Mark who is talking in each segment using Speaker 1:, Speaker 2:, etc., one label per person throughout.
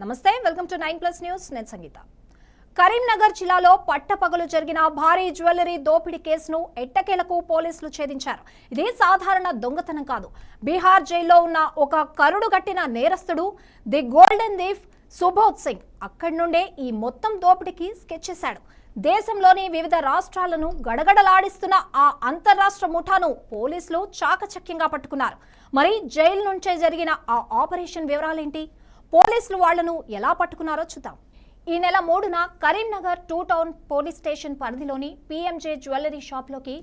Speaker 1: నమస్తే, welcome to 9+ news. నేను సంగీత. కరీంనగర్ జిల్లాలో పట్టపగలు జరిగిన భారీ జ్యువెలరీ దోపిడీ కేసును ఎట్టకేలకు పోలీసులు ఛేదించారు. ఇది సాధారణ దొంగతనం కాదు. బీహార్ జైల్లో ఉన్న ఒక కరుడుగట్టిన నేరస్తుడు the golden thief Subodh Singh అక్కడి నుండే ఈ మొత్తం దోపిడీకి స్కెచ్ చేశాడు. దేశంలోని వివిధ రాష్ట్రాలను గడగడలాడిస్తున్న ఆ అంతర్రాష్ట్ర ముఠాను పోలీసులు చాకచక్యంగా పట్టుకున్నారు. మరి జైలు నుంచే జరిగిన ఆ ఆపరేషన్ వివరాలేంటి, పోలీసులు వాళ్లను ఎలా పట్టుకున్నారో చూద్దాం. ఈ నెల 3న కరీంనగర్ 2 టౌన్ పోలీస్ స్టేషన్ పరిధిలోని PMJ జ్యువెలరీ షాప్లోకి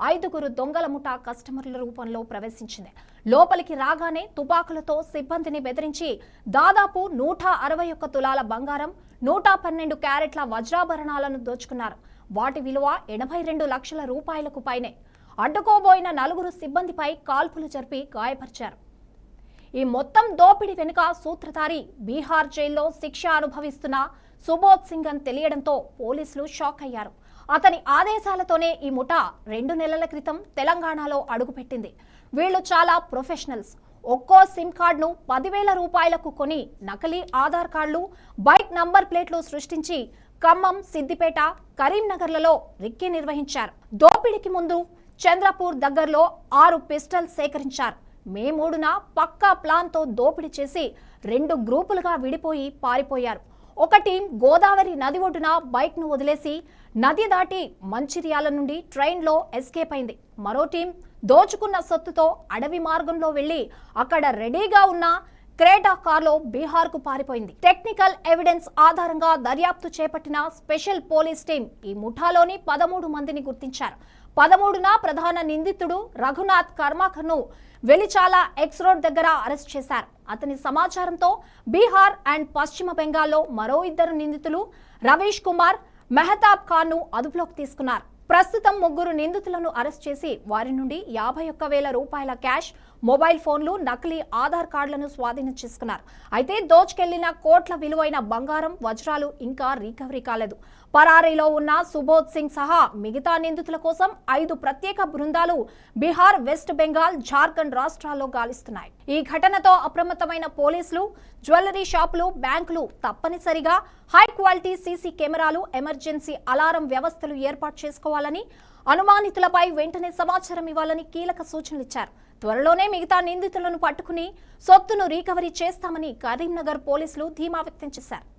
Speaker 1: 5గురు దొంగల ముఠా కస్టమర్ల రూపంలో ప్రవేశించింది. లోపలికి రాగానే తుపాకులతో సిబ్బందిని బెదిరించి దాదాపు 161 తులాల బంగారం, 112 క్యారెట్ల వజ్రాభరణాలను దోచుకున్నారు. వాటి విలువ 82 లక్షల రూపాయలకు పైనే. అడ్డుకోబోయిన 4 సిబ్బందిపై కాల్పులు జరిపి గాయపరిచారు. ఈ మొత్తం దోపిడీ వెనుక సూత్రధారి బీహార్ జైల్లో శిక్ష అనుభవిస్తున్న సుబోధ్ సింగ్ అని తెలియడంతో పోలీసులు షాక్ అయ్యారు. అతని ఆదేశాలతోనే ఈ ముఠా 2 నెలల క్రితం తెలంగాణలో అడుగుపెట్టింది. వీళ్లు చాలా ప్రొఫెషనల్స్. ఒక్కో సిమ్ కార్డును 10,000 రూపాయలకు కొని నకిలీ ఆధార్ కార్డులు, బైక్ నంబర్ ప్లేట్లు సృష్టించి ఖమ్మం, సిద్దిపేట, కరీంనగర్లలో రిక్కీ నిర్వహించారు. దోపిడీకి ముందు చంద్రపూర్ దగ్గరలో 6 పిస్టల్స్ సేకరించారు. మే 3న పక్కా ప్లాన్తో దోపిడీ చేసి 2 గ్రూపులుగా విడిపోయి పారిపోయారు. ఒక టీం గోదావరి నది ఒడ్డున బైక్ను వదిలేసి నది దాటి మంచిర్యాల నుండి ట్రైన్లో ఎస్కేప్ అయింది. మరో టీం దోచుకున్న సొత్తుతో అడవి మార్గంలో వెళ్లి అక్కడ రెడీగా ఉన్న క్రేటా కార్లో బీహార్కు పారిపోయింది. టెక్నికల్ ఎవిడెన్స్ ఆధారంగా దర్యాప్తు చేపట్టిన స్పెషల్ పోలీస్ టీం ఈ ముఠాలోని 13 మందిని గుర్తించారు. 13న ప్రధాన నిందితుడు రఘునాథ్ కర్మాకర్ను వెలిచాల ఎక్స్ రోడ్ దగ్గర అరెస్ట్ చేశారు. అతని సమాచారంతో బీహార్ అండ్ పశ్చిమ బెంగాల్లో మరో 2 నిందితులు రవీష్ కుమార్, మెహతాబ్ ఖాన్ ను అదుపులోకి తీసుకున్నారు. ప్రస్తుతం 3 నిందితులను అరెస్ట్ చేసి వారి నుండి 51,000 రూపాయల క్యాష్, మొబైల్ ఫోన్లు, నకిలీ ఆధార్ కార్డులను స్వాధీనం చేసుకున్నారు. అయితే దోచుకెళ్లిన కోట్ల విలువైన బంగారం, వజ్రాలు ఇంకా రికవరీ కాలేదు. పరారీలో ఉన్న సుబోధ్ సింగ్ సహా మిగతా నిందితుల కోసం 5 ప్రత్యేక బృందాలు బీహార్, వెస్ట్ బెంగాల్, జార్ఖండ్ రాష్ట్రాల్లో గాలిస్తున్నాయి. ఈ ఘటనతో అప్రమత్తమైన పోలీసులు జ్యువెలరీ షాపులు, బ్యాంకులు తప్పనిసరిగా హై క్వాలిటీ సీసీ కెమెరాలు, ఎమర్జెన్సీ అలారం వ్యవస్థలు ఏర్పాటు చేసుకోవాలని, అనుమానితులపై వెంటనే సమాచారం ఇవ్వాలని కీలక సూచనలు ఇచ్చారు. త్వరలోనే మిగతా నిందితులను పట్టుకుని సొత్తును రికవరీ చేస్తామని కరీంనగర్ పోలీసులు ధీమా వ్యక్తం చేశారు.